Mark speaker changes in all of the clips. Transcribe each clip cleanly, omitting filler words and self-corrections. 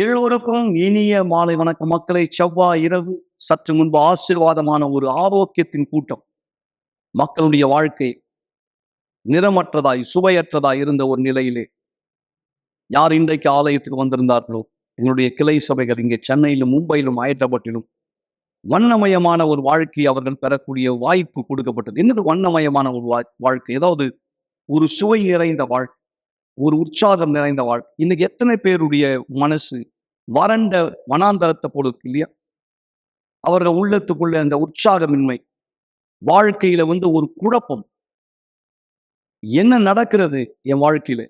Speaker 1: எல்லோருக்கும் இனிய மாலை வணக்கம் மக்களை. செவ்வாய் இரவு சற்று முன்பு ஆசீர்வாதமான ஒரு ஆரோக்கியத்தின் கூட்டம். மக்களுடைய வாழ்க்கை நிறமற்றதாய் சுவையற்றதாய் இருந்த ஒரு நிலையிலே யார் இன்றைக்கு ஆலயத்துக்கு வந்திருந்தார்களோ, எங்களுடைய கிளை சபைகள் இங்கே சென்னையிலும் மும்பையிலும் ஹைதராபாத்திலும் வண்ணமயமான ஒரு வாழ்க்கையை அவர்கள் பெறக்கூடிய வாய்ப்பு கொடுக்கப்பட்டது. என்னது வண்ணமயமான ஒரு வாழ்க்கை? ஏதாவது ஒரு சுவை நிறைந்த வாழ்க்கை, ஒரு உற்சாகம் நிறைந்த வாழ்க்கை. இன்னைக்கு எத்தனை பேருடைய மனசு வறண்ட வனாந்தரத்தை போல இருக்கு இல்லையா? அவர்கள் உள்ளத்துக்குள்ள அந்த உற்சாகமின்மை, வாழ்க்கையில ஒரு குழப்பம். என்ன நடக்கிறது என் வாழ்க்கையில?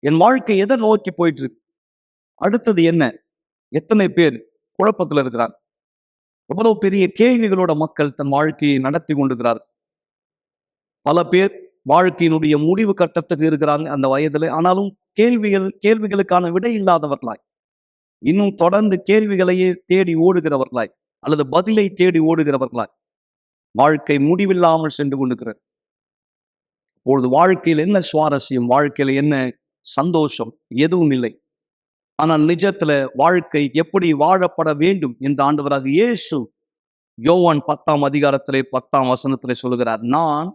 Speaker 1: என் வாழ்க்கை எதை நோக்கி போயிட்டு இருக்கு? அடுத்தது என்ன? எத்தனை பேர் குழப்பத்தில் இருக்கிறார்? எவ்வளவு பெரிய கேள்விகளோட மக்கள் தன் வாழ்க்கையை நடத்தி கொண்டிருக்கிறார். பல பேர் வாழ்க்கையினுடைய முடிவு கட்டத்துக்கு இருக்கிறாங்க அந்த வயதுல. ஆனாலும் கேள்விகளுக்கான விடை இல்லாதவர்களாய், இன்னும் தொடர்ந்து கேள்விகளையே தேடி ஓடுகிறவர்களாய் அல்லது பதிலை தேடி ஓடுகிறவர்களாய் வாழ்க்கை முடிவில்லாமல் சென்று கொண்டிருக்கிறது. இப்பொழுது வாழ்க்கையில் என்ன சுவாரஸ்யம், வாழ்க்கையில என்ன சந்தோஷம்? எதுவும் இல்லை. ஆனால் நிஜத்துல வாழ்க்கை எப்படி வாழப்பட வேண்டும் என்று ஆண்டவராக இயேசு யோவான் 10ஆம் அதிகாரத்திலே 10ஆம் வசனத்திலே சொல்லுகிறார், நான்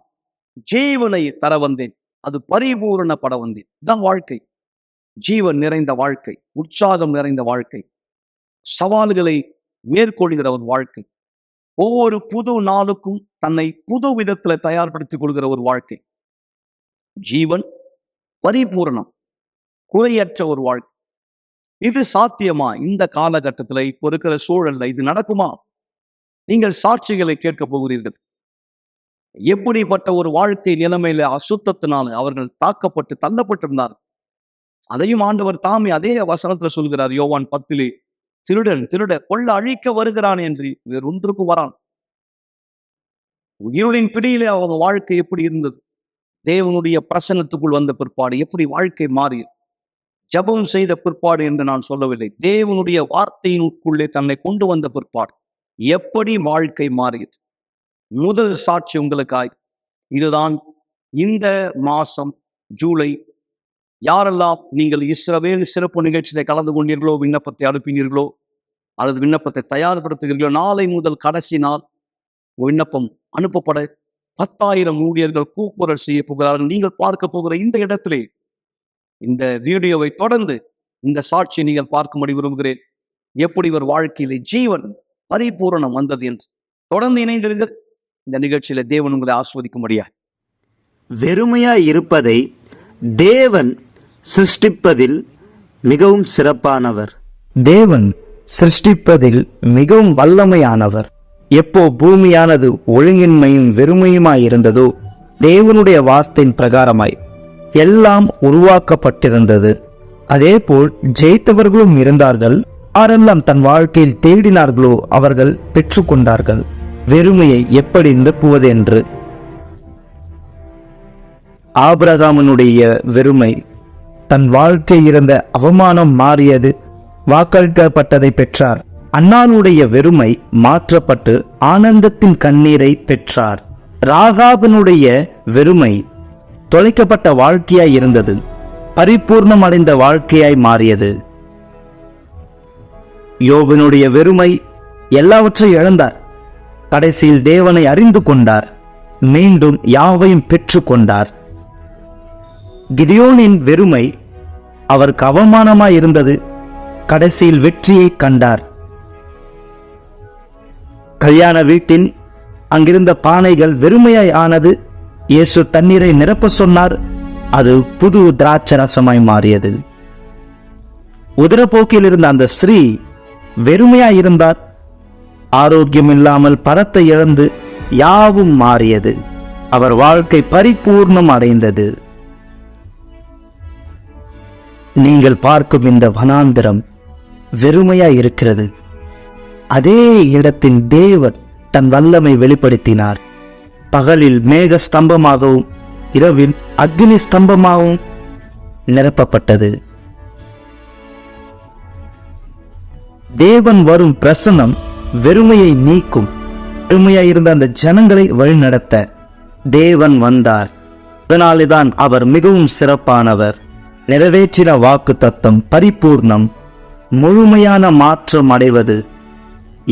Speaker 1: ஜீவனை தர வந்தேன், அது பரிபூரணப்பட வந்தேன். இதுதான் வாழ்க்கை. ஜீவன் நிறைந்த வாழ்க்கை, உற்சாகம் நிறைந்த வாழ்க்கை, சவால்களை மேற்கொள்கிற ஒரு வாழ்க்கை, ஒவ்வொரு புது நாளுக்கும் தன்னை புது விதத்துல தயார்படுத்திக் கொள்கிற ஒரு வாழ்க்கை. ஜீவன் பரிபூரணம், குறையற்ற ஒரு வாழ்க்கை. இது சாத்தியமா இந்த காலகட்டத்துல? இப்போ இருக்கிற சூழல்ல இது நடக்குமா? நீங்கள் சாட்சிகளை கேட்க போகிறீர்கள். எப்படிப்பட்ட ஒரு வாழ்க்கை நிலைமையில அசுத்தத்தினால அவர்கள் தாக்கப்பட்டு தள்ளப்பட்டிருந்தார். அதையும் ஆண்டவர் தாமே அதே வசனத்துல சொல்கிறார் யோவான் 10, திருடன் திருட கொள்ள அழிக்க வருகிறான் என்று வேறொன்றுக்கும் வரான். இருளின் பிடியிலே அவங்க வாழ்க்கை எப்படி இருந்தது? தேவனுடைய பிரசன்னத்துக்குள் வந்த பிற்பாடு எப்படி வாழ்க்கை மாறியது? ஜெபம் செய்த பிற்பாடு என்று நான் சொல்லவில்லை, தேவனுடைய வார்த்தையினுக்குள்ளே தன்னை கொண்டு வந்த பிற்பாடு எப்படி வாழ்க்கை மாறியது? முதல் சாட்சி உங்களுக்காய். இதுதான் இந்த மாசம் ஜூலை. யாரெல்லாம் நீங்கள் இஸ்ரவேல் சிறப்பு நிகழ்ச்சியை கலந்து கொண்டீர்களோ, விண்ணப்பத்தை அனுப்பினீர்களோ அல்லது விண்ணப்பத்தை தயார்படுத்துகிறீர்களோ, நாளை முதல் கடைசி நாள் விண்ணப்பம் அனுப்பப்பட 10,000 ஊழியர்கள் கூக்குரல் செய்ய போகிறார்கள். நீங்கள் பார்க்க போகிற இந்த இடத்திலே இந்த வீடியோவை தொடர்ந்து இந்த சாட்சியை நீங்கள் பார்க்கும்படி விரும்புகிறேன். எப்படி ஒரு வாழ்க்கையிலே ஜீவன் பரிபூரணம் வந்தது என்று தொடர்ந்து இணைந்திருங்கள். இந்த நிகழ்ச்சியில தேவன் உங்களை ஆஸ்வதிக்கும்படியா.
Speaker 2: வெறுமையாய் இருப்பதை தேவன் சிருஷ்டிப்பதில் மிகவும் சிறப்பானவர்.
Speaker 3: தேவன் சிருஷ்டிப்பதில் மிகவும் வல்லமையானவர். எப்போ பூமியானது ஒழுங்கின்மையும் வெறுமையுமாயிருந்ததோ, தேவனுடைய வார்த்தையின் பிரகாரமாய் எல்லாம் உருவாக்கப்பட்டிருந்தது. அதேபோல் ஜெயித்தவர்களும் இருந்தார்கள். யாரெல்லாம் தன் வாழ்க்கையில் தேடினார்களோ அவர்கள் பெற்றுக்கொண்டார்கள். வெறுமையை எப்படி நிரப்புவது என்று. ஆபிரகாமினுடைய வெறுமை, தன் வாழ்க்கை இருந்த அவமானம் மாறியது, வாக்களிக்கப்பட்டதை பெற்றார். அன்னாளுடைய வெறுமை மாற்றப்பட்டு ஆனந்தத்தின் கண்ணீரை பெற்றார். ராகாபினுடைய வெறுமை தொலைக்கப்பட்ட வாழ்க்கையாய் இருந்தது, பரிபூர்ணம் அடைந்த வாழ்க்கையாய் மாறியது. யோபினுடைய வெறுமை எல்லாவற்றையும் இழந்தார். கடைசியில் தேவனை அறிந்து கொண்டார், மீண்டும் யாவையும் பெற்று கொண்டார். கிதியோனின் வெறுமை அவருக்கு அவமானமாய் இருந்தது, கடைசியில் வெற்றியை கண்டார். கல்யாண வீட்டில் அங்கிருந்த பானைகள் வெறுமையாய் ஆனது. இயேசு தண்ணீரை நிரப்ப சொன்னார், அது புது திராட்சை ரசமாய் மாறியது. உதிரப்போக்கில் இருந்த அந்த ஸ்ரீ வெறுமையாய் இருந்தார். ஆரோக்கியம் இல்லாமல் பரத்தை இழந்து யாவும் மாறியது. அவர் வாழ்க்கை பரிபூர்ணம் அடைந்தது. நீங்கள் பார்க்கும் இந்த வனாந்திரம் வெறுமையாய் இருக்கிறது. அதே இடத்தில் தேவன் தன் வல்லமை வெளிப்படுத்தினார். பகலில் மேக ஸ்தம்பமாகவும் இரவில் அக்னி ஸ்தம்பமாகவும் நிரப்பப்பட்டது. தேவன் வரும் பிரசன்னம் வெறுமையை நீக்கும். வெறுமையாய் இருந்த அந்த ஜனங்களை வழிநடத்த தேவன் வந்தார். அதனால்தான் அவர் மிகவும் சிறப்பானவர். நிறைவேற்றின வாக்கு தத்தம் பரிபூர்ணம். முழுமையான மாற்றம் அடைவது.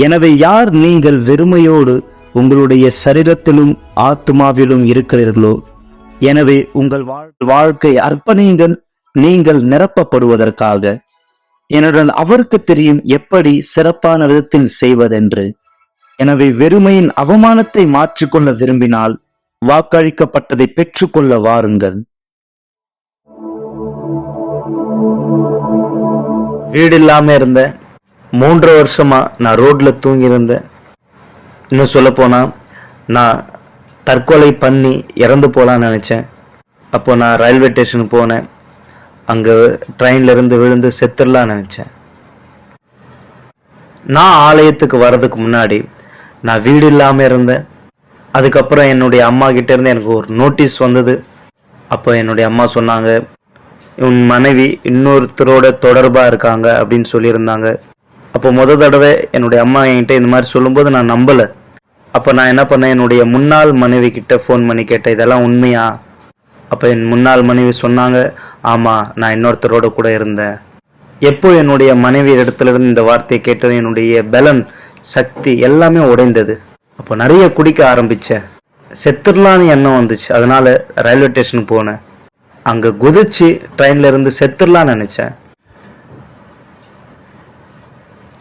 Speaker 3: எனவே யார் நீங்கள் வெறுமையோடு உங்களுடைய சரீரத்திலும் ஆத்துமாவிலும் இருக்கிறீர்களோ, எனவே உங்கள் வாழ்க்கை அர்ப்பணியுங்கள், நீங்கள் நிரப்பப்படுவதற்காக. ஏனென்றால் அவருக்கு தெரியும் எப்படி சிறப்பான விதத்தில் செய்வதென்று. எனவே வெறுமையின் அவமானத்தை மாற்றிக்கொள்ள விரும்பினால் வாக்களிக்கப்பட்டதை பெற்றுக்கொள்ள வாருங்கள்.
Speaker 2: வீடு இல்லாம இருந்தேன். 3 வருஷமா நான் ரோட்ல தூங்கி இருந்தேன். இன்னும் சொல்ல போனா நான் தற்கொலை பண்ணி இறந்து போலான்னு நினைச்சேன். அப்போ நான் ரயில்வே ஸ்டேஷன் போனேன். அங்க ட்ரெயின்ல இருந்து விழுந்து செத்துடலான்னு நினைச்சேன். நான் ஆலயத்துக்கு வர்றதுக்கு முன்னாடி நான் வீடு இல்லாம இருந்தேன். அதுக்கப்புறம் என்னுடைய அம்மா கிட்ட இருந்து எனக்கு ஒரு நோட்டீஸ் வந்தது. அப்போ என்னுடைய அம்மா சொன்னாங்க, உன் மனைவி இன்னொருத்தரோட தொடர்பா இருக்காங்க அப்படின்னு சொல்லியிருந்தாங்க. அப்போ தடவை என்னுடைய அம்மா என்கிட்ட இந்த மாதிரி சொல்லும்போது நான் நம்பல. அப்போ நான் என்ன பண்ணேன், என்னுடைய முன்னாள் மனைவி கிட்ட ஃபோன் பண்ணி கேட்டேன், இதெல்லாம் உண்மையா? அப்போ என் முன்னாள் மனைவி சொன்னாங்க, ஆமா, நான் இன்னொருத்தரோட கூட இருந்தேன். எப்போ என்னுடைய மனைவி இடத்துல இருந்து இந்த வார்த்தையை கேட்டது, என்னுடைய பலன், சக்தி எல்லாமே உடைந்தது. அப்போ நிறைய குடிக்க ஆரம்பிச்சேன். செத்துடலான்னு எண்ணம் வந்துச்சு. அதனால ரயில்வே ஸ்டேஷன் போனேன். அங்க குதிச்சு ட்ரெயின்ல இருந்து செத்துடலான்னு நினைச்சேன்.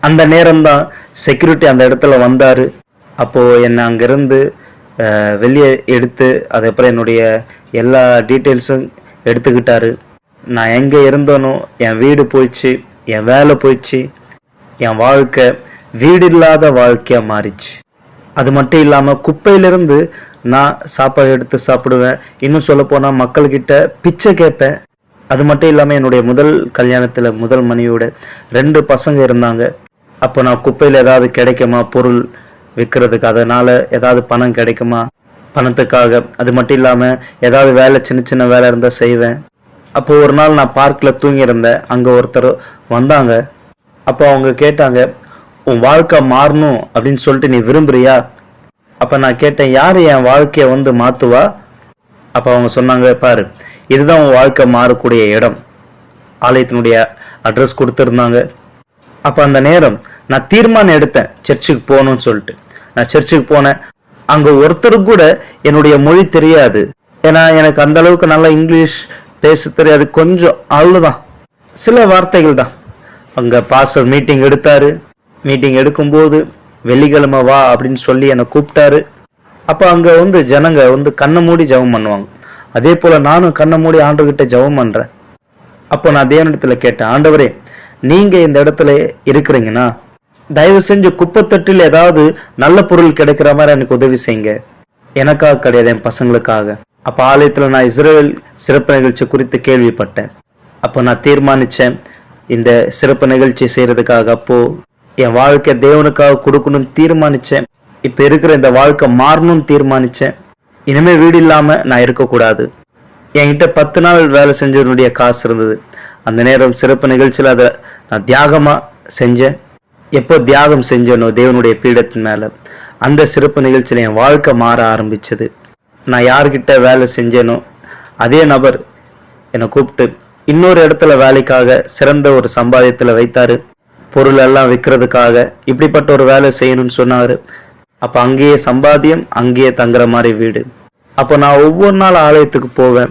Speaker 2: அந்த நேரம்தான் செக்யூரிட்டி அந்த இடத்துல வந்தாரு. அப்போ என்னை அங்கிருந்து வெளியே எடுத்து அதுக்கப்புறம் என்னுடைய எல்லா டீட்டெயில்ஸும் எடுத்துக்கிட்டாரு. நான் எங்கே இருந்தேனோ என் வீடு போயிடுச்சு, என் வேலை போயிடுச்சு, என் வாழ்க்கை வீடு இல்லாத வாழ்க்கையா மாறிச்சு. அது மட்டும் இல்லாமல் குப்பையிலிருந்து நான் சாப்பாடு எடுத்து சாப்பிடுவேன். இன்னும் சொல்ல போனால் மக்கள்கிட்ட பிச்சை கேட்பேன். அது மட்டும் இல்லாமல் என்னுடைய முதல் கல்யாணத்தில் முதல் மனைவியோட 2 பசங்க இருந்தாங்க. அப்போ நான் குப்பையில் ஏதாவது கிடைக்குமா பொருள் விற்கிறதுக்கு, அதனால ஏதாவது பணம் கிடைக்குமா பணத்துக்காக. அது மட்டும் இல்லாமல் ஏதாவது வேலை, சின்ன சின்ன வேலை இருந்தால் செய்வேன். அப்போ ஒரு நாள் நான் பார்க்கில் தூங்கியிருந்தேன். அங்கே ஒருத்தர் வந்தாங்க. அப்போ அவங்க கேட்டாங்க, உன் வாழ்க்கை மாறணும் அப்படின்னு சொல்லிட்டு நீ விரும்புறியா? அப்போ நான் கேட்டேன், யார் என் வாழ்க்கையை வந்து மாற்றுவா? அப்போ அவங்க சொன்னாங்க, பாரு, இதுதான் உன் வாழ்க்கை மாறக்கூடிய இடம். ஆலயத்தினுடைய அட்ரஸ் கொடுத்துருந்தாங்க. அப்போ அந்த நேரம் நான் தீர்மானம் எடுத்தேன் சர்ச்சுக்கு போகணும்னு சொல்லிட்டு. நான் சர்ச்சுக்கு போனேன். அங்கே ஒருத்தருக்கு கூட என்னுடைய மொழி தெரியாது. ஏன்னா எனக்கு அந்த அளவுக்கு நல்லா இங்கிலீஷ் பேச தெரியாது. கொஞ்சம் அவ்வளோதான், சில வார்த்தைகள் தான். அங்கே பாஸ்டர் மீட்டிங் எடுத்தாரு. மீட்டிங் எடுக்கும்போது வெள்ளிக்கிழமை வா அப்படின்னு சொல்லி என்னை கூப்பிட்டாரு. அப்போ அங்கே வந்து ஜனங்க வந்து கண்ணை மூடி ஜெபம் பண்ணுவாங்க. அதே போல் நானும் கண்ணை மூடி ஆண்டவர்கிட்ட ஜெபம் பண்ணுறேன். அப்போ நான் தேவனிடத்தில் கேட்டேன், ஆண்டவரே, நீங்கள் இந்த இடத்துல இருக்கிறீங்கன்னா தயவு செஞ்சு குப்பைத்தட்டில் ஏதாவது நல்ல பொருள் கிடைக்கிற மாதிரி எனக்கு உதவி செய்யுங்க. எனக்காக கிடையாது, என் பசங்களுக்காக. அப்போ ஆலயத்தில் நான் இஸ்ரவேல் சிறப்பு நிகழ்ச்சி குறித்து கேள்விப்பட்டேன். அப்போ நான் தீர்மானித்தேன் இந்த சிறப்பு நிகழ்ச்சி செய்கிறதுக்காக. அப்போது என் வாழ்க்கை தேவனுக்காக கொடுக்கணும்னு தீர்மானித்தேன். இப்போ இருக்கிற இந்த வாழ்க்கை மாறணும்னு தீர்மானித்தேன். இனிமேல் வீடு இல்லாமல் நான் இருக்கக்கூடாது. என்கிட்ட 10 நாள் வேலை செஞ்சவனுடைய காசு இருந்தது. அந்த நேரம் சிறப்பு நிகழ்ச்சியில் அதை நான் தியாகமாக செஞ்சேன். எப்போ தியாகம் செஞ்சேனோ தேவனுடைய பீடத்தின் மேலே, அந்த சிறப்பு நிகழ்ச்சியில் என் வாழ்க்கை மாற ஆரம்பிச்சது. நான் யார்கிட்ட வேலை செஞ்சேனோ அதே நபர் என்னை கூப்பிட்டு இன்னொரு இடத்துல வேலைக்காக சிறந்த ஒரு சம்பாதியத்தில் வைத்தாரு. பொருள் எல்லாம் விற்கிறதுக்காக இப்படிப்பட்ட ஒரு வேலை செய்யணும்னு சொன்னார். அப்போ அங்கேயே சம்பாத்தியம், அங்கேயே தங்குற மாதிரி வீடு. அப்போ நான் ஒவ்வொரு நாள் ஆலயத்துக்கு போவேன்,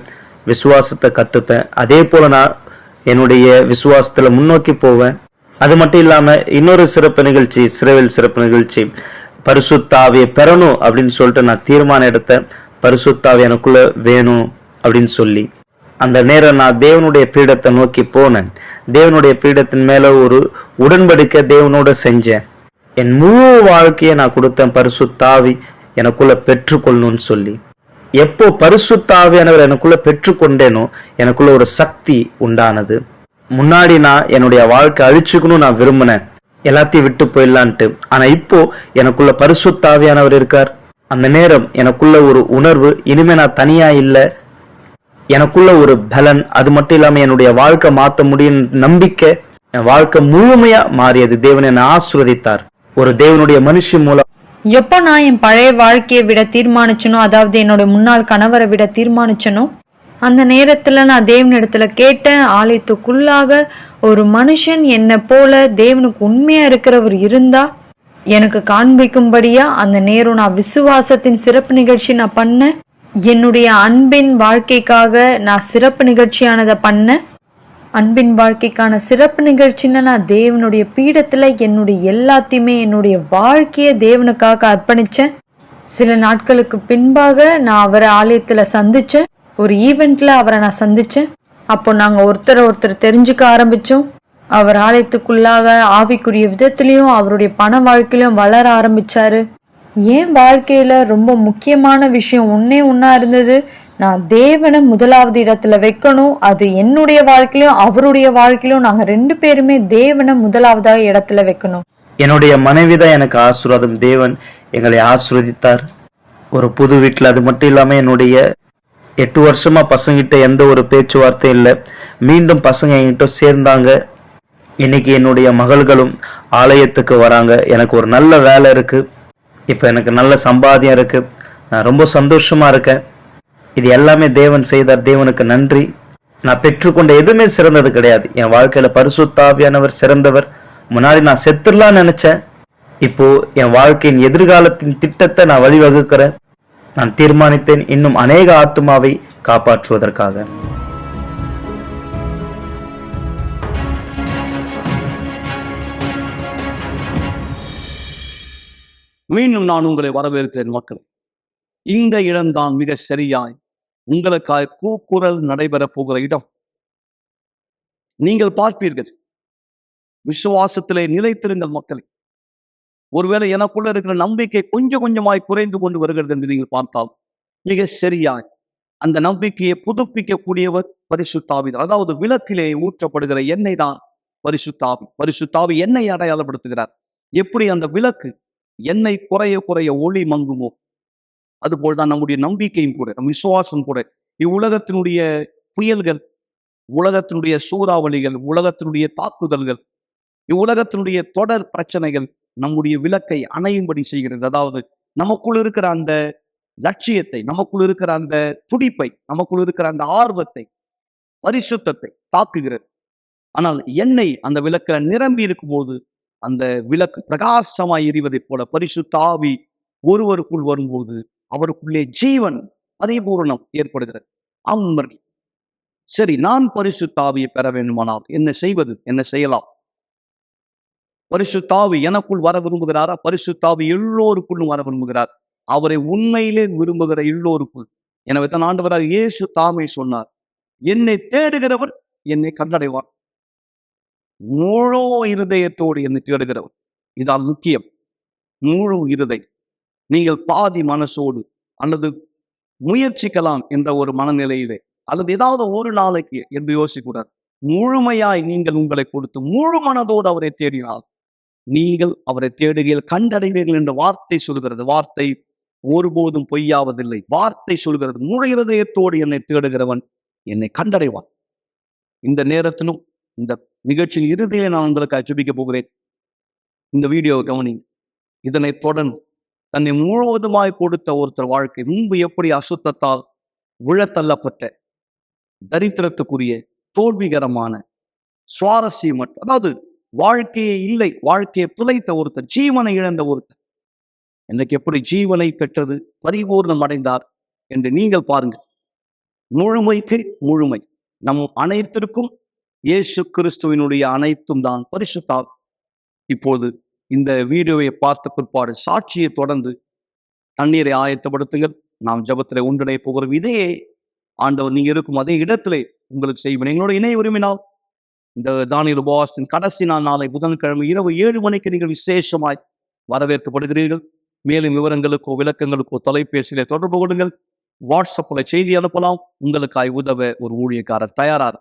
Speaker 2: விசுவாசத்தை கற்றுப்பேன். அதே போல் நான் என்னுடைய விசுவாசத்தில் முன்னோக்கி போவேன். அது மட்டும் இல்லாமல் இன்னொரு சிறப்பு நிகழ்ச்சி, இஸ்ரவேல் சிறப்பு நிகழ்ச்சி, பரிசுத்த ஆவியை பெறணும் அப்படின்னு சொல்லிட்டு நான் தீர்மானம் எடுத்தேன். பரிசுத்த ஆவி எனக்குள்ள வேணும் அப்படின்னு சொல்லி அந்த நேரம் நான் தேவனுடைய பீடத்தை நோக்கி போனேன். தேவனுடைய பீடத்தின் மேல ஒரு உடன்படிக்கை தேவனோட செஞ்சேன். என் முழு வாழ்க்கையை நான் கொடுத்தேன், பரிசுத்த ஆவி எனக்குள்ள பெற்றுக்கொள்ளணும்னு சொல்லி. எப்போ பரிசுத்த ஆவியானவர் எனக்குள்ள பெற்றுக்கொண்டேனோ எனக்குள்ள ஒரு சக்தி உண்டானது. முன்னாடி நான் என்னுடைய வாழ்க்கை அழிச்சுக்கணும் நான் விரும்பினேன், எல்லாத்தையும் விட்டு போயிடலான்ட்டு. ஆனா இப்போ எனக்குள்ள பரிசுத்த ஆவியானவர் இருக்கார். அந்த நேரம் எனக்குள்ள ஒரு உணர்வு, இனிமே நான் தனியா இல்லை, எனக்குள்ள ஒரு பலன். அது மட்டும் இல்லாம என்னுடைய வாழ்க்கை மாற்ற முடியும் நம்பிக்கை. என் வாழ்க்கை முழுமையா மாறியது. தேவன் என்னை ஆசீர்வதித்தார் ஒரு தேவனுடைய மனுஷன் மூலம்.
Speaker 4: எப்போ நான் என் பழைய வாழ்க்கையை விட தீர்மானிச்சனோ, அதாவது என்னோட முன்னாள் கணவரை விட தீர்மானிச்சனோ, அந்த நேரத்துல நான் தேவனிடத்துல கேட்டேன். ஆலயத்துக்குள்ளாக ஒரு மனுஷன் என்னை போல தேவனுக்கு உண்மையா இருக்கிறவர் இருந்தா எனக்கு காண்பிக்கும்படியா அந்த நேரம் நான் விசுவாசத்தின் சிறப்பு நிகழ்ச்சி நான் பண்ணேன். என்னுடைய அன்பின் வாழ்க்கைக்காக நான் சிறப்பு நிகழ்ச்சியானதை பண்ணேன். அன்பின் வாழ்க்கைக்கான சிறப்பு நிகழ்ச்சின்னு நான் தேவனுடைய பீடத்துல என்னுடைய எல்லாத்தையுமே, என்னுடைய வாழ்க்கைய தேவனுக்காக அர்ப்பணிச்சேன். சில நாட்களுக்கு பின்பாக நான் அவரை ஆலயத்துல சந்திச்சேன். ஒரு ஈவெண்ட்ல அவரை நான் சந்திச்சேன். அப்போ நாங்க ஒருத்தர் தெரிஞ்சுக்க ஆரம்பிச்சோம். அவர் ஆலயத்துக்குள்ளாக ஆவிக்குரிய விதத்திலையும் அவருடைய பண வாழ்க்கையிலும் வளர ஆரம்பிச்சாரு. என் வாழ்க்கையில ரொம்ப முக்கியமான விஷயம் ஒன்னா இருந்தது. நான் தேவனை முதலாவது இடத்துல வைக்கணும். அது என்னுடைய வாழ்க்கையிலும் அவருடைய வாழ்க்கையிலும் நாங்க 2 பேருமே தேவனை முதலாவதாக இடத்துல வைக்கணும்.
Speaker 2: என்னுடைய மனைவி தான் எனக்கு ஆசீர்வாதம். தேவன் எங்களை ஆசீர்வதித்தார். ஒரு புது வீட்டில். அது மட்டும் இல்லாமல் என்னுடைய 8 வருஷமா பசங்கிட்ட எந்த ஒரு பேச்சுவார்த்தை இல்லை. மீண்டும் பசங்க என்கிட்ட சேர்ந்தாங்க. இன்னைக்கு என்னுடைய மகள்களும் ஆலயத்துக்கு வராங்க. எனக்கு ஒரு நல்ல வேலை இருக்கு. இப்போ எனக்கு நல்ல சம்பாத்தியம் இருக்கு. நான் ரொம்ப சந்தோஷமா இருக்கேன். இது எல்லாமே தேவன் செய்தார். தேவனுக்கு நன்றி. நான் பெற்றுக்கொண்ட எதுவுமே சிறந்தது கிடையாது. என் வாழ்க்கையில பரிசுத்த ஆவியானவர் சிறந்தவர். முன்னாடி நான் செத்துடலாம்னு நினைச்சேன். இப்போ என் வாழ்க்கையின் எதிர்காலத்தின் திட்டத்தை நான் வழிவகுக்கிறேன். நான் தீர்மானித்தேன் இன்னும் அநேக ஆத்துமாவை காப்பாற்றுவதற்காக.
Speaker 1: மீண்டும் நான் உங்களை வரவேற்கிறேன் மக்கள். இந்த இடம்தான் மிக சரியாய் உங்களுக்காய் கூக்குரல் நடைபெறப் போகிற இடம். நீங்கள் பார்ப்பீர்கள். விசுவாசத்திலே நிலைத்திருங்கள் மக்களே. ஒருவேளை எனக்குள்ள இருக்கிற நம்பிக்கை கொஞ்சம் கொஞ்சமாய் குறைந்து கொண்டு வருகிறது என்று நீங்கள் பார்த்தால் மிக சரியாய் அந்த நம்பிக்கையை புதுப்பிக்கக்கூடியவர் பரிசுத்தாவிதான். அதாவது விளக்கிலே ஊற்றப்படுகிற எண்ணெய் தான் பரிசுத்தாவி. பரிசுத்தாவி எண்ணெய் அடையாளப்படுத்துகிறார். எப்படி அந்த விளக்கு எண்ணெய் குறைய குறைய ஒளி மங்குமோ அதுபோல்தான் நம்முடைய நம்பிக்கையும் கூட, நம் விசுவாசம் கூட. இவ்வுலகத்தினுடைய புயல்கள், உலகத்தினுடைய சூறாவளிகள், உலகத்தினுடைய தாக்குதல்கள், இவ்வுலகத்தினுடைய தொடர் பிரச்சனைகள் நம்முடைய விளக்கை அணையும்படி செய்கிறது. அதாவது நமக்குள் இருக்கிற அந்த லட்சியத்தை, நமக்குள் இருக்கிற அந்த துடிப்பை, நமக்குள் இருக்கிற அந்த ஆர்வத்தை, பரிசுத்தத்தை தாக்குகிறது. ஆனால் எண்ணெய் அந்த விளக்கில நிரம்பி இருக்கும் போது அந்த விளக்கு பிரகாசமாய் எரிவதைப் போல பரிசுத்த ஆவி ஒருவருக்குள் வரும்போது அவருக்குள்ளே ஜீவன் பரிபூரணம் ஏற்படுகிறது. அமர்ந்து சரி, நான் பரிசுத்த ஆவியை பெற வேண்டுமானால் என்ன செய்வது, என்ன செய்யலாம்? பரிசுத்த ஆவி எனக்குள் வர விரும்புகிறாரா? பரிசுத்த ஆவி எல்லோருக்குள்ளும் வர விரும்புகிறார். அவரை உண்மையிலே விரும்புகிற எல்லோருக்குள். எனவே தான் ஆண்டவராக இயேசு தாமே சொன்னார், என்னை தேடுகிறவர் என்னை கண்டடைவார். முழு இருதயத்தோடு என்னை தேடுகிறவர். இதால் முக்கியம். முழு இருதயம். நீங்கள் பாதி மனசோடு அல்லது முயற்சிக்கலாம் என்ற ஒரு மனநிலையிலே அல்லது ஏதாவது ஒரு நாளைக்கு என்று யோசிக்கூடாது. முழுமையாய் நீங்கள் உங்களை கொடுத்து முழு மனதோடு அவரை தேடினால் நீங்கள் அவரை தேடுகையில் கண்டடைவீர்கள் என்ற வார்த்தை சொல்கிறது. வார்த்தை ஒருபோதும் பொய்யாவதில்லை. வார்த்தை சொல்கிறது, முழு இருதயத்தோடு என்னை தேடுகிறவன் என்னை கண்டடைவான். இந்த நேரத்திலும் இந்த நிகழ்ச்சியின் இறுதியை நான் உங்களுக்கு ஜெபிக்க போகிறேன். இந்த வீடியோவை கவனிங்க. இதனை தொடர்ந்து தன்னை முழுவதுமாய் கொடுத்த ஒருத்தர் வாழ்க்கை முன்பு எப்படி அசுத்தத்தால் விழத்தள்ளப்பட்ட தரித்திரத்துக்குரிய தோல்விகரமான சுவாரஸ்யமற்ற, அதாவது வாழ்க்கையே இல்லை, வாழ்க்கையை துளைத்த ஒருத்தர், ஜீவனை இழந்த ஒருத்தர் இன்னைக்கு எப்படி ஜீவனை பெற்றது, பரிபூர்ணம் அடைந்தார் என்று நீங்கள் பாருங்க. முழுமைக்கு முழுமை. நம் அனைத்திற்கும் இயேசு கிறிஸ்துவினுடைய அனைத்தும் தான் பரிசுத்தாவி. இப்போது இந்த வீடியோவை பார்த்த பிற்பாடு சாட்சியை தொடர்ந்து தண்ணீரை ஆயத்தப்படுத்துங்கள். நாம் ஜெபத்திலே ஒன்றிணைய போகிறோம். இதே ஆண்டவர் நீங்க இருக்கும் அதே இடத்திலே உங்களுக்கு செய்வேன். எங்களோட இணைய விரும்பினால் இந்த தானியேல் உபவாசத்தின் கடைசி நாளை புதன்கிழமை இரவு 7 மணிக்கு நீங்கள் விசேஷமாய் வரவேற்கப்படுகிறீர்கள். மேலும் விவரங்களுக்கோ விளக்கங்களுக்கோ தொலைபேசியிலே தொடர்பு கொள்ளுங்கள். வாட்ஸ்அப்ல செய்தி அனுப்பலாம். உங்களுக்காய் உதவ ஒரு ஊழியக்காரர் தயாரார்.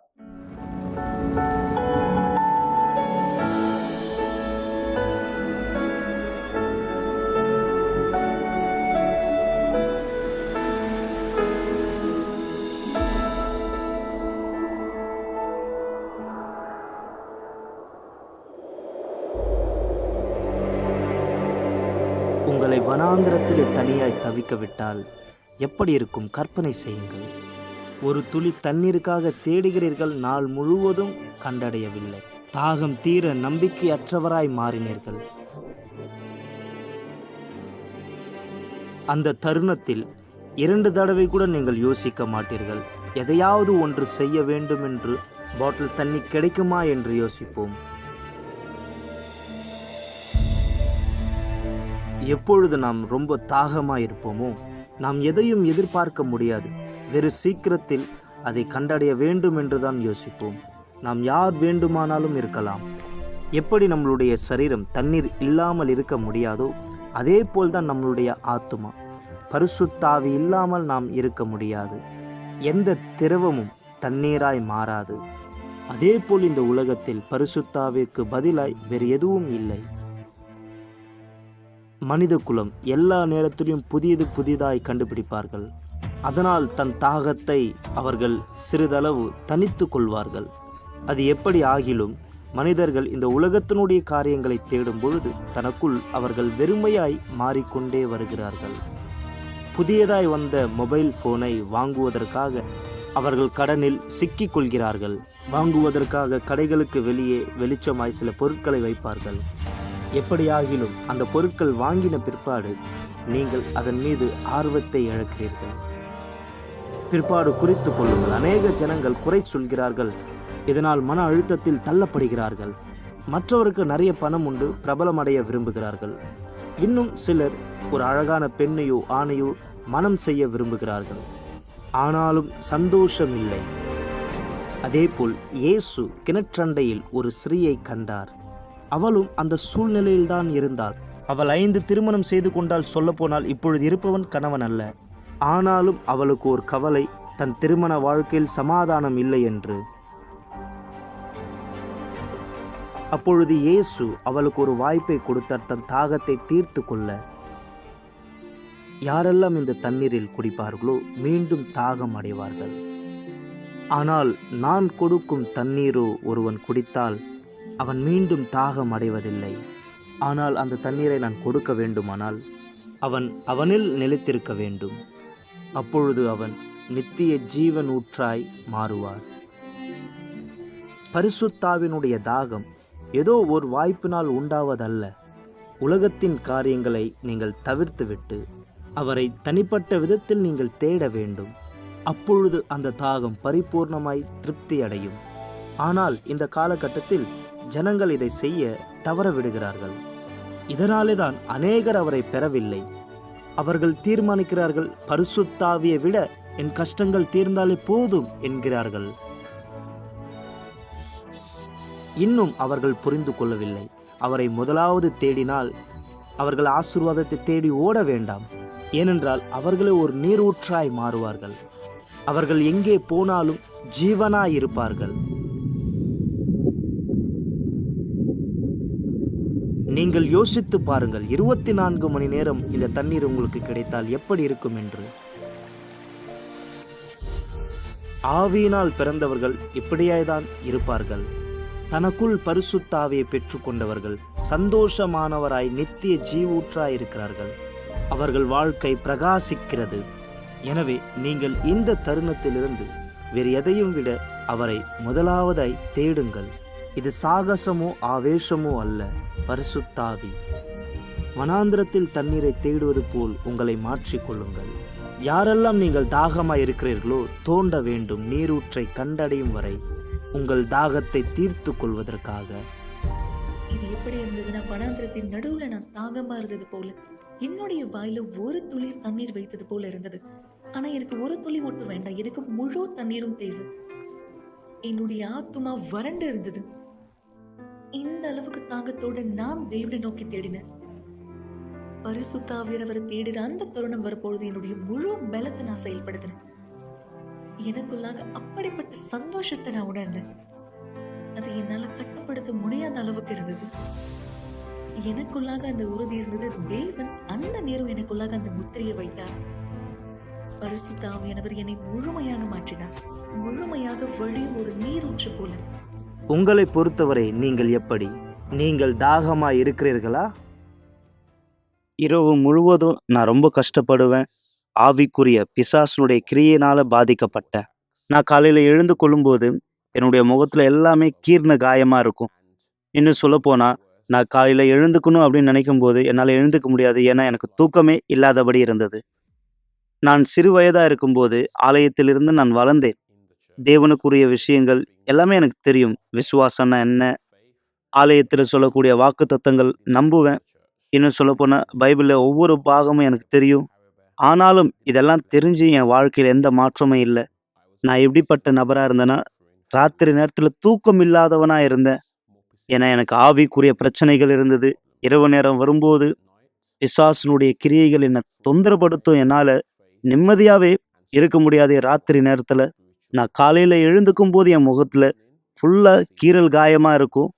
Speaker 5: உங்களை வனாந்திரத்திலே தனியாய் தவிக்க விட்டால் எப்படி இருக்கும் கற்பனை செய்யுங்கள்.
Speaker 2: ஒரு துளி தண்ணீருக்காக தேடுகிறீர்கள், நாள் முழுவதும் கண்டடையவில்லை. தாகம் தீர நம்பிக்கையற்றவராய் மாறினீர்கள். அந்த தருணத்தில் 2 தடவை கூட நீங்கள் யோசிக்க மாட்டீர்கள். எதையாவது ஒன்று செய்ய வேண்டும் என்று, பாட்டில் தண்ணி கிடைக்குமா என்று யோசிப்போம். எப்பொழுது நாம் ரொம்ப தாகமாக இருப்போமோ, நாம் எதையும் எதிர்பார்க்க முடியாது. வெறு சீக்கிரத்தில் அதை கண்டடைய வேண்டும் என்று தான் யோசிப்போம். நாம் யார் வேண்டுமானாலும் இருக்கலாம். எப்படி நம்மளுடைய சரீரம் தண்ணீர் இல்லாமல் இருக்க முடியாதோ, அதே போல்தான் நம்மளுடைய ஆத்துமா. பரிசுத்த ஆவி இல்லாமல் நாம் இருக்க முடியாது. எந்த திரவமும் தண்ணீராய் மாறாது. அதே போல் இந்த உலகத்தில் பரிசுத்த ஆவிக்கு பதிலாய் வேறு எதுவும் இல்லை. மனித குலம் எல்லா நேரத்திலும் புதிதாய் கண்டுபிடிப்பார்கள். அதனால் தன் தாகத்தை அவர்கள் சிறிதளவு தனித்து கொள்வார்கள். அது எப்படி ஆகிலும் மனிதர்கள் இந்த உலகத்தினுடைய காரியங்களை தேடும் பொழுது தனக்குள் அவர்கள் வெறுமையாய் மாறிக்கொண்டே வருகிறார்கள். புதியதாய் வந்த மொபைல் போனை வாங்குவதற்காக அவர்கள் கடனில் சிக்கிக் கொள்கிறார்கள். வாங்குவதற்காக கடைகளுக்கு வெளியே வெளிச்சமாய் சில பொருட்களை வைப்பார்கள். எப்படியாகிலும் அந்த பொருட்கள் வாங்கின பிற்பாடு நீங்கள் அதன் மீது ஆர்வத்தை இழக்கிறீர்கள். பிற்பாடு குறித்து கொள்ளுங்கள். அநேக ஜனங்கள் குறை சொல்கிறார்கள். இதனால் மன அழுத்தத்தில் தள்ளப்படுகிறார்கள். மற்றவருக்கு நிறைய பணம் உண்டு, பிரபலமடைய விரும்புகிறார்கள். இன்னும் சிலர் ஒரு அழகான பெண்ணையோ ஆணையோ மனம் செய்ய விரும்புகிறார்கள். ஆனாலும் சந்தோஷம் இல்லை. அதேபோல் இயேசு கிணற்றண்டையில் ஒரு ஸ்திரீயை கண்டார். அவளும் அந்த சூழ்நிலையில்தான் இருந்தாள். அவள் 5 திருமணம் செய்து கொண்டால், சொல்லப்போனால் இப்பொழுது இருப்பவன் கணவன் அல்ல. ஆனாலும் அவளுக்கு ஒரு கவலை, தன் திருமண வாழ்க்கையில் சமாதானம் இல்லை என்று. அப்பொழுது இயேசு அவளுக்கு ஒரு வாய்ப்பை கொடுத்தார், தன் தாகத்தை தீர்த்து கொள்ள. யாரெல்லாம் இந்த தண்ணீரில் குடிப்பார்களோ மீண்டும் தாகம் அடைவார்கள். ஆனால் நான் கொடுக்கும் தண்ணீரோ ஒருவன் குடித்தால் அவன் மீண்டும் தாகம் அடைவதில்லை. ஆனால் அந்த தண்ணீரை நான் கொடுக்க வேண்டுமானால் அவனில் நிலைத்திருக்க வேண்டும். அப்பொழுது அவன் நித்திய ஜீவன் ஊற்றாய் மாறுவார். பரிசுத்தாவினுடைய தாகம் ஏதோ ஒரு வாய்ப்பினால் உண்டாவதல்ல. உலகத்தின் காரியங்களை நீங்கள் தவிர்த்துவிட்டு அவரை தனிப்பட்ட விதத்தில் நீங்கள் தேட வேண்டும். அப்பொழுது அந்த தாகம் பரிபூர்ணமாய் திருப்தி அடையும். ஆனால் இந்த காலகட்டத்தில் ஜனங்கள் இதை செய்ய தவற விடுகிறார்கள். இதனாலே தான் அநேகர் அவரை பெறவில்லை. அவர்கள் தீர்மானிக்கிறார்கள், பரிசுத்த ஆவியை விட என் கஷ்டங்கள் தீர்ந்தாலே போதும் என்கிறார்கள். இன்னும் அவர்கள் புரிந்து கொள்ளவில்லை. அவரை முதலாவது தேடினால் அவர்கள் ஆசீர்வாதத்தை தேடி ஓட வேண்டாம். ஏனென்றால் அவர்களே ஒரு நீரூற்றாய் மாறுவார்கள். அவர்கள் எங்கே போனாலும் ஜீவனாய் இருப்பார்கள். நீங்கள் யோசித்து பாருங்கள், 24 மணி நேரம் இந்த தண்ணீர் உங்களுக்கு கிடைத்தால் எப்படி இருக்கும் என்று. ஆவியினால் பிறந்தவர்கள் இப்படியாய்தான் இருப்பார்கள். தனக்குள் பரிசுத்த ஆவியை பெற்றுக்கொண்டவர்கள் சந்தோஷமானவராய் நித்திய ஜீவூற்றாய் இருக்கிறார்கள். அவர்கள் வாழ்க்கை பிரகாசிக்கிறது. எனவே நீங்கள் இந்த தருணத்திலிருந்து வேறு எதையும் விட அவரை முதலாவதாய் தேடுங்கள். இது சாகசமோ ஆவேசமோ அல்ல, பரிசுத்த ஆவி. வனாந்திரத்தில் தண்ணீரை தேடுவது போல் உங்களை மாற்றிக்கொள்ளுங்கள். யாரெல்லாம் நீங்கள் தாகமாய் இருக்கிறீர்களோ தோண்ட வேண்டும், நீரூற்றை கண்டடையும் வரை உங்கள் தாகத்தை தீர்த்து கொள்வதற்காக.
Speaker 5: இது எப்படி இருந்ததுன்னா, வனாந்திரத்தின் நடுவுல நான் தாகமா இருந்தது போல, என்னுடைய வாயில ஒரு துளி தண்ணீர் வைத்தது போல இருந்தது. ஆனா எனக்கு ஒரு துளி மட்டும் வேண்டாம், எனக்கு முழு தண்ணீரும் தேவை. என்னுடைய ஆத்துமா வறண்டு இருந்தது. இந்த அளவுக்கு தாகத்தோடு நான் தேவனை நோக்கி தேடினேன். பரிசுத்த ஆவியானவரை தேடுற அந்த தருணம் வரப்பொழுது என்னுடைய முழு பலத்தை நான் செயல்படுத்தினேன். எனக்குள்ளாக அப்படிப்பட்ட சந்தோஷத்தை நான் உணர்ந்தேன். அது என்னால கட்டுப்படுத்த முடியாத அளவுக்கு இருந்தது. எனக்குள்ளாக அந்த உறுதி இருந்தது. தேவன் அந்த நேரம் எனக்குள்ளாக அந்த முத்திரையை வைத்தார். பரிசுத்த ஆவியானவர் என்னை முழுமையாக மாற்றினார். முழுமையாக வழியும் ஒரு நீரூற்று போல.
Speaker 2: உங்களை பொறுத்தவரை நீங்கள் எப்படி? நீங்கள் தாகமாய் இருக்கிறீர்களா? இரவு முழுவதும் நான் ரொம்ப கஷ்டப்படுவேன். ஆவிக்குரிய பிசாசுனுடைய கிரியையினால பாதிக்கப்பட்டேன். நான் காலையில் எழுந்து கொள்ளும்போது என்னுடைய முகத்தில் எல்லாமே கீர்ன காயமாக இருக்கும். இன்னும் சொல்லப்போனால் நான் காலையில் எழுந்துக்கணும் அப்படின்னு நினைக்கும் போது என்னால் எழுந்துக்க முடியாது. ஏன்னா எனக்கு தூக்கமே இல்லாதபடி இருந்தது. நான் சிறு வயதாக இருக்கும்போது ஆலயத்திலிருந்து நான் வளர்ந்தேன். தேவனுக்குரிய விஷயங்கள் எல்லாமே எனக்கு தெரியும். விசுவாசம்னா என்ன, ஆலயத்தில் சொல்லக்கூடிய வாக்குத்தத்தங்கள் நம்புவேன். இன்னும் சொல்லப்போனால் பைபிளில் ஒவ்வொரு பாகமும் எனக்கு தெரியும். ஆனாலும் இதெல்லாம் தெரிஞ்சு என் வாழ்க்கையில் எந்த மாற்றமும் இல்லை. நான் எப்படிப்பட்ட நபராக இருந்தேன்னா, ராத்திரி நேரத்தில் தூக்கம் இல்லாதவனாக இருந்தேன். ஏன்னா எனக்கு ஆவிக்குரிய பிரச்சனைகள் இருந்தது. இரவு நேரம் வரும்போது பிசாசினுடைய கிரியைகள் என்னை தொந்தரப்படுத்தும். என்னால் நிம்மதியாகவே இருக்க முடியாது ராத்திரி நேரத்தில். நான் காலையில் எழுந்துக்கும் போது என் முகத்தில் ஃபுல்லாக கீறல் காயமாக இருக்கும்.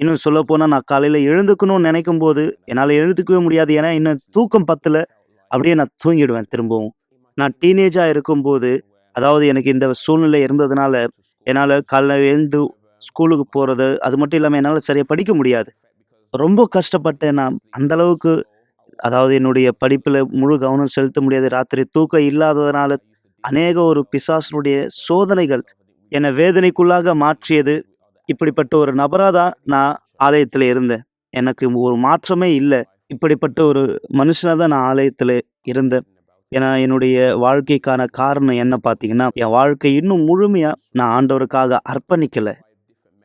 Speaker 2: இன்னும் சொல்லப்போனால் நான் காலையில் எழுந்துக்கணும்னு நினைக்கும் போது என்னால் எழுந்துக்கவே முடியாது. ஏன்னா இன்னும் தூக்கம் பத்தல. அப்படியே நான் தூங்கிடுவேன் திரும்பவும். நான் டீனேஜாக இருக்கும்போது, அதாவது எனக்கு இந்த சூழ்நிலை இருந்ததுனால என்னால் காலைல எழுந்து ஸ்கூலுக்கு போகிறது, அது மட்டும் இல்லாமல் என்னால் சரியாக படிக்க முடியாது. ரொம்ப கஷ்டப்பட்டேன் நான். அந்த அளவுக்கு, அதாவது என்னுடைய படிப்பில் முழு கவனம் செலுத்த முடியாது. ராத்திரி தூக்கம் இல்லாததுனால அநேக ஒரு பிசாசினுடைய சோதனைகள் என்னை வேதனைக்குள்ளாக மாற்றியது. இப்படிப்பட்ட ஒரு நபராக தான் நான் ஆலயத்தில் இருந்தேன். எனக்கு ஒரு மாற்றமே இல்லை. இப்படிப்பட்ட ஒரு மனுஷனாக தான் நான் ஆலயத்தில் இருந்தேன். ஏன்னா என்னுடைய வாழ்க்கைக்கான காரணம் என்ன பார்த்தீங்கன்னா, என் வாழ்க்கை இன்னும் முழுமையாக நான் ஆண்டவருக்காக அர்ப்பணிக்கலை.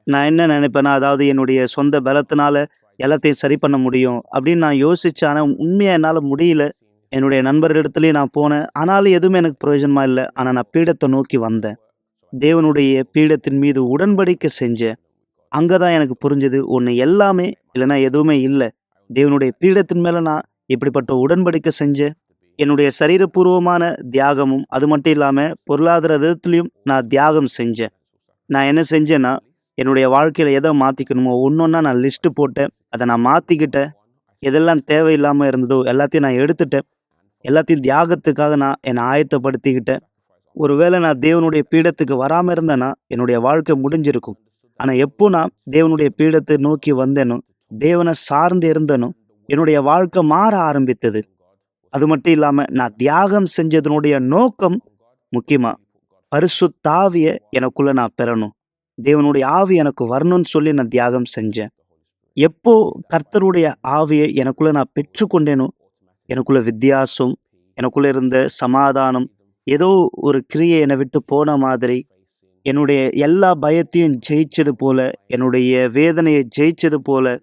Speaker 2: நான் என்ன நினைப்பேன்னா, அதாவது என்னுடைய சொந்த பலத்தினால எல்லாத்தையும் சரி பண்ண முடியும் அப்படின்னு நான் யோசிச்சேன். ஆனால் உண்மையாக என்னால் முடியல. என்னுடைய நண்பர்களிடத்துலேயும் நான் போனேன். ஆனாலும் எதுவுமே எனக்கு பிரயோஜனமாக இல்லை. ஆனால் நான் பீடத்தை நோக்கி வந்தேன். தேவனுடைய பீடத்தின் மீது உடன்படிக்கை செஞ்சேன். அங்கே தான் எனக்கு புரிஞ்சது, ஒன்று எல்லாமே இல்லைன்னா எதுவுமே இல்லை. தேவனுடைய பீடத்தின் மேலே நான் இப்படிப்பட்ட உடன்படிக்கை செஞ்சேன். என்னுடைய சரீரபூர்வமான தியாகமும் அது மட்டும் இல்லாமல் பொருளாதார விதத்துலையும் நான் தியாகம் செஞ்சேன். நான் என்ன செஞ்சேன்னா, என்னுடைய வாழ்க்கையில் எதை மாற்றிக்கணுமோ ஒன்றொன்னா நான் லிஸ்ட்டு போட்டேன். அதை நான் மாற்றிக்கிட்டேன். எதெல்லாம் தேவையில்லாமல் இருந்ததோ எல்லாத்தையும் நான் எடுத்துட்டேன். எல்லாத்தையும் தியாகத்துக்காக நான் என்னை ஆயத்தப்படுத்திக்கிட்டேன். ஒருவேளை நான் தேவனுடைய பீடத்துக்கு வராமல் இருந்தேன்னா என்னுடைய வாழ்க்கை முடிஞ்சிருக்கும். ஆனால் எப்போ நான் தேவனுடைய பீடத்தை நோக்கி வந்தேனோ, தேவனை சார்ந்து இருந்தேனோ, என்னுடைய வாழ்க்கை மாற ஆரம்பித்தது. அது மட்டும் இல்லாமல் நான் தியாகம் செஞ்சதனுடைய நோக்கம் முக்கியமாக பரிசுத்த ஆவியை எனக்குள்ளே நான் பெறணும். தேவனுடைய ஆவி எனக்கு வரணும்னு சொல்லி நான் தியாகம் செஞ்சேன். எப்போ கர்த்தருடைய ஆவியை எனக்குள்ளே நான் பெற்றுக்கொண்டேனோ, எனக்குள்ள வித்தியாசம், எனக்குள்ளே இருந்த சமாதானம், ஏதோ ஒரு கிரியை என்னை விட்டு போன மாதிரி, என்னுடைய எல்லா பயத்தையும் ஜெயிச்சது போல, என்னுடைய வேதனையை ஜெயிச்சது போல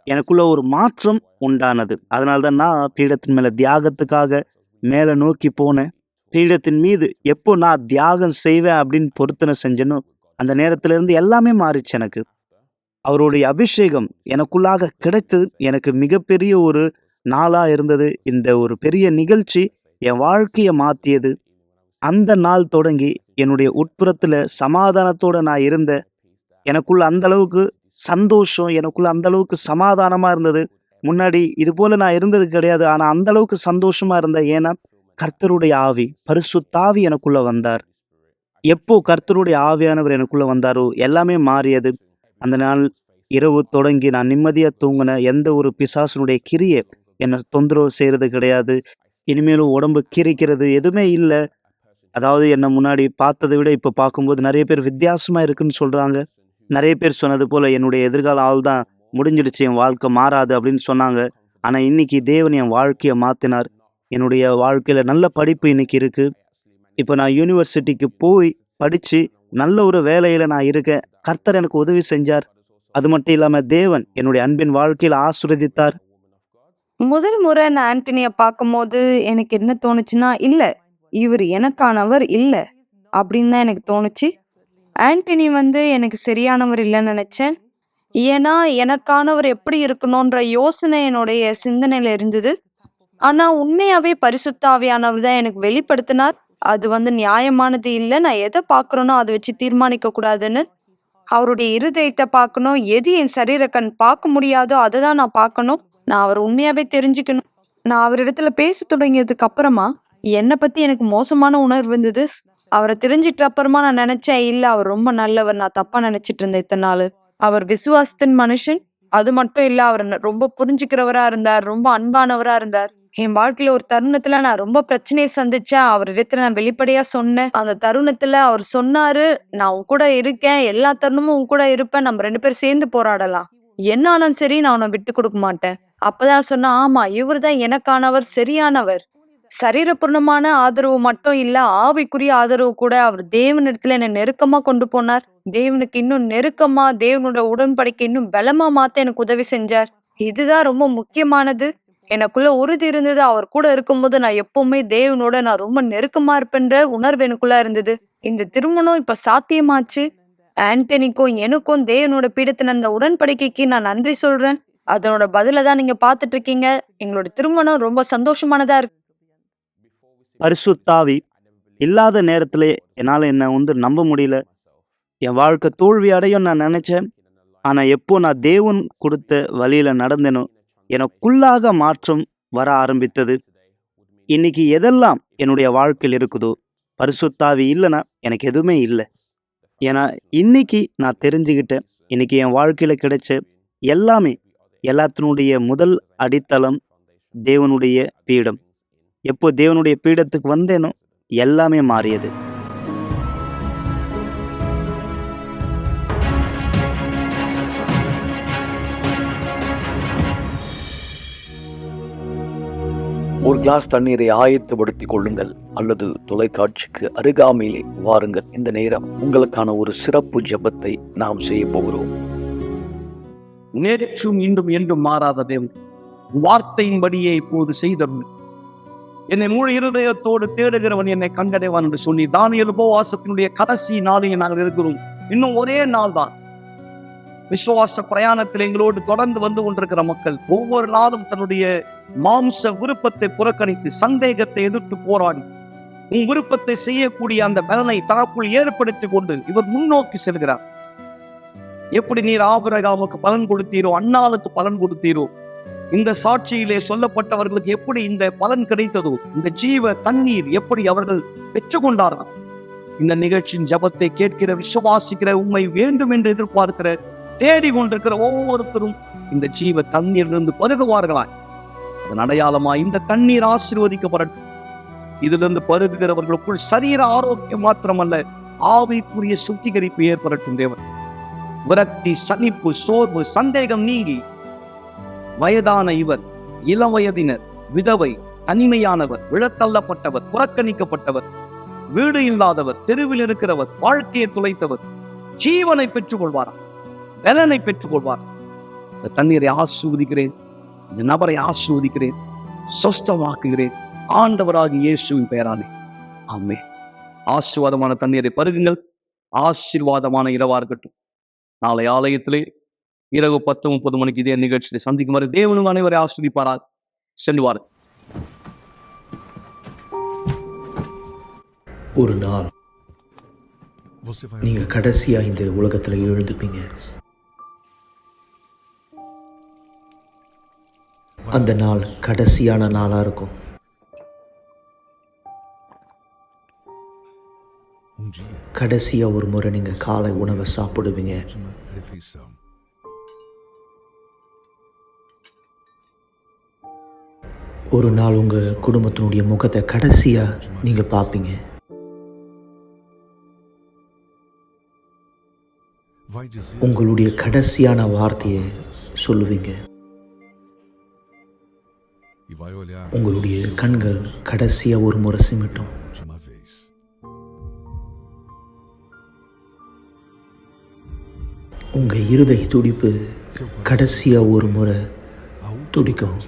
Speaker 2: எனக்குள்ள ஒரு மாற்றம் உண்டானது. அதனால தான் நான் பீடத்தின் மேலே தியாகத்துக்காக மேலே நோக்கி போனேன். பீடத்தின் மீது எப்போ நான் தியாகம் செய்வேன் அப்படின்னு பொருத்தனை செஞ்சேனோ, அந்த நேரத்திலிருந்து எல்லாமே மாறிச்சு எனக்கு. அவருடைய அபிஷேகம் எனக்குள்ளாக கிடைத்தது எனக்கு மிகப்பெரிய ஒரு நாளாக இருந்தது. இந்த ஒரு பெரிய நிகழ்ச்சி என் வாழ்க்கையை மாற்றியது. அந்த நாள் தொடங்கி என்னுடைய உட்புறத்தில் சமாதானத்தோடு நான் இருந்தேன். எனக்குள்ள அந்த அளவுக்கு சந்தோஷம், எனக்குள்ள அந்த அளவுக்கு சமாதானமாக இருந்தது. முன்னாடி இது போல் நான் இருந்தது கிடையாது. ஆனால் அந்த அளவுக்கு சந்தோஷமாக இருந்தேன். ஏன்னா கர்த்தருடைய ஆவி, பரிசுத்த ஆவி எனக்குள்ளே வந்தார். எப்போ கர்த்தருடைய ஆவியானவர் எனக்குள்ளே வந்தாரோ எல்லாமே மாறியது. அந்த நாள் இரவு தொடங்கி நான் நிம்மதியாக தூங்கினேன். எந்த ஒரு பிசாசனுடைய கிரியை என்னை தொந்தரவு செய்கிறது கிடையாது. இனிமேலும் உடம்பு கிரிக்கிறது எதுவுமே இல்லை. அதாவது என்னை முன்னாடி பார்த்ததை விட இப்போ பார்க்கும்போது நிறைய பேர் வித்தியாசமாக இருக்குன்னு சொல்கிறாங்க. நிறைய பேர் சொன்னது போல் என்னுடைய எதிர்கால ஆள் தான் முடிஞ்சிடுச்சு, என் வாழ்க்கை மாறாது அப்படின்னு சொன்னாங்க. ஆனால் இன்னைக்கு தேவன் என் வாழ்க்கையை மாற்றினார். என்னுடைய வாழ்க்கையில் நல்ல படிப்பு இன்னைக்கு இருக்குது. இப்போ நான் யூனிவர்சிட்டிக்கு போய் படித்து நல்ல ஒரு வேலையில் நான் இருக்கேன். கர்த்தர் எனக்கு உதவி செஞ்சார். அது மட்டும் இல்லாமல் தேவன் என்னுடைய அன்பின் வாழ்க்கையில் ஆசீர்வதித்தார்.
Speaker 6: முதல் முறை நான் ஆண்டனியை பார்க்கும்போது எனக்கு என்ன தோணுச்சுன்னா, இல்லை இவர் எனக்கானவர் இல்லை அப்படின்னு தான் எனக்கு தோணுச்சு. ஆண்டனி எனக்கு சரியானவர் இல்லைன்னு நினச்சேன். ஏன்னா எனக்கானவர் எப்படி இருக்கணுன்ற யோசனை என்னுடைய சிந்தனையில் இருந்தது. ஆனால் உண்மையாகவே பரிசுத்த ஆவியானவர் தான் எனக்கு வெளிப்படுத்தினார். அது நியாயமானது இல்லை, நான் எதை பார்க்குறேனோ அதை வச்சு தீர்மானிக்க கூடாதுன்னு. அவருடைய இருதயத்தை பார்க்கணும். எது என் சரீர கண் பார்க்க முடியாதோ அதை தான் நான் பார்க்கணும். நான் அவர் உண்மையாகவே தெரிஞ்சுக்கணும். நான் அவரிடத்துல பேச தொடங்கியதுக்கு அப்புறமா என்னை பற்றி எனக்கு மோசமான உணர்வு இருந்தது. அவரை தெரிஞ்சிட்ட அப்புறமா நான் நினைச்சேன், இல்லை அவர் ரொம்ப நல்லவர், நான் தப்பா நினைச்சிட்டு இருந்தேன் இத்தனை நாள். அவர் விசுவாசத்தின் மனுஷன். அது மட்டும் இல்லை, அவர் ரொம்ப புரிஞ்சுக்கிறவரா இருந்தார், ரொம்ப அன்பானவரா இருந்தார். என் வாழ்க்கையில ஒரு தருணத்துல நான் ரொம்ப பிரச்சனையை சந்திச்சேன். அவரிடத்துல நான் வெளிப்படையா சொன்னேன். அந்த தருணத்துல அவர் சொன்னாரு, நான் உன் கூட இருக்கேன். எல்லா தருணமும் உன் கூட இருப்பேன். நம்ம 2 பேரும் சேர்ந்து போராடலாம். என்ன ஆனாலும் சரி, நான் உன்னை விட்டு கொடுக்க மாட்டேன். அப்பதான் சொன்னேன், ஆமா, இவர்தான் எனக்கானவர், சரியானவர். சரீரபூர்ணமான ஆதரவு மட்டும் இல்ல, ஆவிக்குரிய ஆதரவு கூட. அவர் தேவனிடத்துல என்னை நெருக்கமா கொண்டு போனார். தேவனுக்கு இன்னும் நெருக்கமா, தேவனோட உடன்படிக்கை இன்னும் பலமா மாத்த எனக்கு உதவி செஞ்சார். இதுதான் ரொம்ப முக்கியமானது. எனக்குள்ள உறுதி இருந்தது. அவர் கூட இருக்கும்போது நான் எப்பவுமே தேவனோட நான் ரொம்ப நெருக்கமா இருப்பேன்ற உணர்வு எனக்குள்ள இருந்தது. இந்த திருமணம் இப்ப சாத்தியமாச்சு. ஆண்டனிக்கும் எனக்கும் தேவனோட பீடத்தின் அந்த உடன்படிக்கைக்கு நான் நன்றி சொல்றேன். அதனோட பதில தான் நீங்க பாத்துட்டு இருக்கீங்க. எங்களோட திருமணம் ரொம்ப சந்தோஷமானதா இருக்கு.
Speaker 3: பரிசுத்தாவி இல்லாத நேரத்திலே என்னால் என்னை நம்ப முடியல. என் வாழ்க்கை தோல்வி அடையும் நான் நினைச்சேன். ஆனால் எப்போ நான் தேவன் கொடுத்த வழியில் நடந்தேனோ எனக்குள்ளாக மாற்றம் வர ஆரம்பித்தது. இன்னைக்கு எதெல்லாம் என்னுடைய வாழ்க்கையில் இருக்குதோ, பரிசுத்தாவி இல்லைன்னா எனக்கு எதுவுமே இல்லை. ஏன்னா இன்னைக்கு நான் தெரிஞ்சுக்கிட்டேன், இன்னைக்கு என் வாழ்க்கையில் கிடைச்ச எல்லாமே, எல்லாத்தினுடைய முதல் அடித்தளம் தேவனுடைய பீடம். எப்போ தேவனுடைய பீடத்துக்கு வந்தேனோ எல்லாமே மாறியது.
Speaker 1: ஒரு கிளாஸ் தண்ணீரை ஆயத்தப்படுத்திக் கொள்ளுங்கள் அல்லது தொலைக்காட்சிக்கு அருகாமையிலே வாருங்கள். இந்த நேரம் உங்களுக்கான ஒரு சிறப்பு ஜெபத்தை நாம் செய்ய போகிறோம். நேற்றும் இன்றும் என்றும் மாறாத தேவன், வார்த்தையின்படியே இப்போது செய்தருள். என்னை முழு இருதயத்தோடு தேடுகிறவன் என்னை கண்டடைவான் என்று சொல்லி தானியேல் உபவாசத்தினுடைய கடைசி நாளில் நாங்கள் இருக்கிறோம். இன்னும் ஒரே நாள் தான். விசுவாச பிரயாணத்தில் எங்களோடு தொடர்ந்து வந்து கொண்டிருக்கிற மக்கள் ஒவ்வொரு நாளும் தன்னுடைய மாம்ச விருப்பத்தை புறக்கணித்து சந்தேகத்தை எதிர்த்து போராடி உன் விருப்பத்தை செய்யக்கூடிய அந்த பலனை தனக்குள் ஏற்படுத்திக் கொண்டு இவர் முன்னோக்கி செல்கிறார். எப்படி நீர் ஆபிரகாமுக்கு பலன் கொடுத்தீரோ, அன்னாளுக்கு பலன் கொடுத்தீரோ, இந்த சாட்சியிலே சொல்லப்பட்டவர்களுக்கு எப்படி இந்த பலன் கிடைத்ததோ, இந்த ஜீவ தண்ணீர் எப்படி அவர்கள் பெற்றுக்கொண்டார்கள். இந்த நிகழ்ச்சியின் ஜபத்தை கேட்கிற, விசுவாசிக்கிற, உண்மை வேண்டும் என்று எதிர்பார்க்கிற, தேடி கொண்டிருக்கிற ஒவ்வொருத்தரும் இந்த ஜீவ தண்ணீரிலிருந்து பருகுவார்களாய். அதன் அடையாளமாய் இந்த தண்ணீர் ஆசீர்வதிக்கப்படட்டும். இதிலிருந்து பருகுகிறவர்களுக்குள் சரீர ஆரோக்கியம் மாத்திரமல்ல, ஆவிக்குரிய சுத்திகரிப்பு ஏற்படட்டும். தேவன், விரக்தி, சலிப்பு, சோர்வு, சந்தேகம் நீங்கி வயதான இவர், இளம் வயதினர், விதவை, தனிமையானவர், விழத்தள்ளப்பட்டவர், புறக்கணிக்கப்பட்டவர், வீடு இல்லாதவர், தெருவில் இருக்கிறவர், வாழ்க்கையை துளைத்தவர் ஜீவனை பெற்றுக் கொள்வாரா, பலனை பெற்றுக் கொள்வார். இந்த தண்ணீரை ஆசீர்வதிக்கிறேன், இந்த நபரை ஆசீர்வதிக்கிறேன், சொஸ்தமாக்குகிறேன் ஆண்டவராகிய இயேசுவின் பெயராலே, ஆமென். ஆசீர்வாதமான தண்ணீரை பருகுங்கள். ஆசீர்வாதமான இரவா இருக்கட்டும். நாளை ஆலயத்திலே இரவு 10:30 மணிக்கு இதே நிகழ்ச்சியை சந்திக்கும் வரை தேவனும் அனைவரை ஆஸ்வதிப்பாராக. செல்வார்.
Speaker 7: ஒரு நாள் நீங்க கடைசியா இந்த உலகத்துல எழுந்துப்பீங்க. அந்த நாள் கடைசியான நாளா இருக்கும். கடைசியா ஒரு முறை நீங்க காலை உணவை சாப்பிடுவீங்க. ஒரு நாள் உங்க குடும்பத்தினுடைய முகத்தை கடைசியா நீங்க பார்ப்பீங்க. உங்களுடைய கடைசியான வார்த்தையை சொல்லுவீங்க. உங்களுடைய கண்கள் கடைசியா ஒரு முறை சிமிட்டும். உங்க இருதய துடிப்பு கடைசியா ஒரு முறை துடிக்கும்.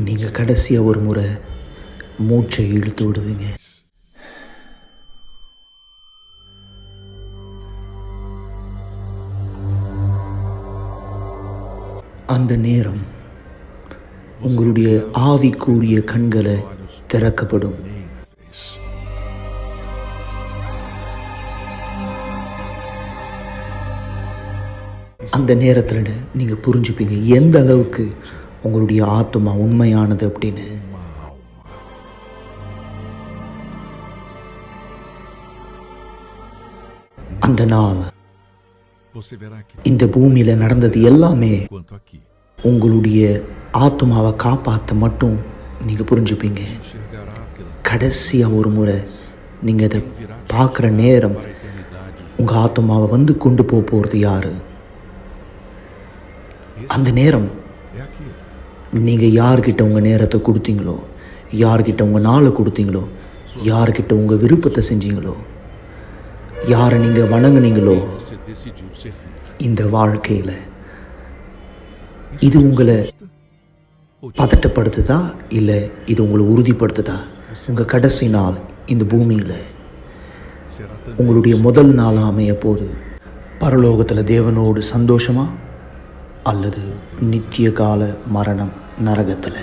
Speaker 7: நீங்க கடைசியா ஒரு முறை மூச்சை இழுத்து விடுவீங்க. அந்த நேரம் உங்களுடைய ஆவிக்குரிய கண்களை திறக்கப்படும். அந்த நேரத்தில் நீங்க புரிஞ்சுப்பீங்க எந்த அளவுக்கு உங்களுடைய ஆத்மா உண்மையானது அப்படின்னு. அந்த நாள்
Speaker 8: Você verá que
Speaker 7: இந்த பூமியில் நடந்தது எல்லாமே
Speaker 8: quanto aqui
Speaker 7: உங்களுடைய ஆத்மாவை காப்பாற்ற மட்டும் நீங்கள் புரிஞ்சுப்பீங்க.
Speaker 8: enxergará pela
Speaker 7: கடைசியாக ஒரு முறை நீங்கள் அதை பார்க்குற நேரம்
Speaker 8: para a eternidade.
Speaker 7: உங்கள் ஆத்மாவை வந்து கொண்டு போகிறது யார்? அந்த நேரம்
Speaker 8: É aquele.
Speaker 7: நீங்கள் யார்கிட்ட உங்கள் நேரத்தை கொடுத்தீங்களோ, யார்கிட்ட உங்கள் நாளை கொடுத்தீங்களோ, யார்கிட்ட உங்கள் விருப்பத்தை செஞ்சீங்களோ, யாரை நீங்கள் வணங்குனீங்களோ,
Speaker 8: Você decidiu servir.
Speaker 7: இந்த வாழ்க்கையில் இது உங்களை பதட்டப்படுத்துதா இல்லை இது உங்களை உறுதிப்படுத்துதா? உங்கள் கடைசி நாள் இந்த பூமியில்
Speaker 8: Será também
Speaker 7: உங்களுடைய முதல் நாளாக அமைய போது பரலோகத்தில் தேவனோடு சந்தோஷமா அல்லது நித்திய கால மரணம் நரகத்தில்?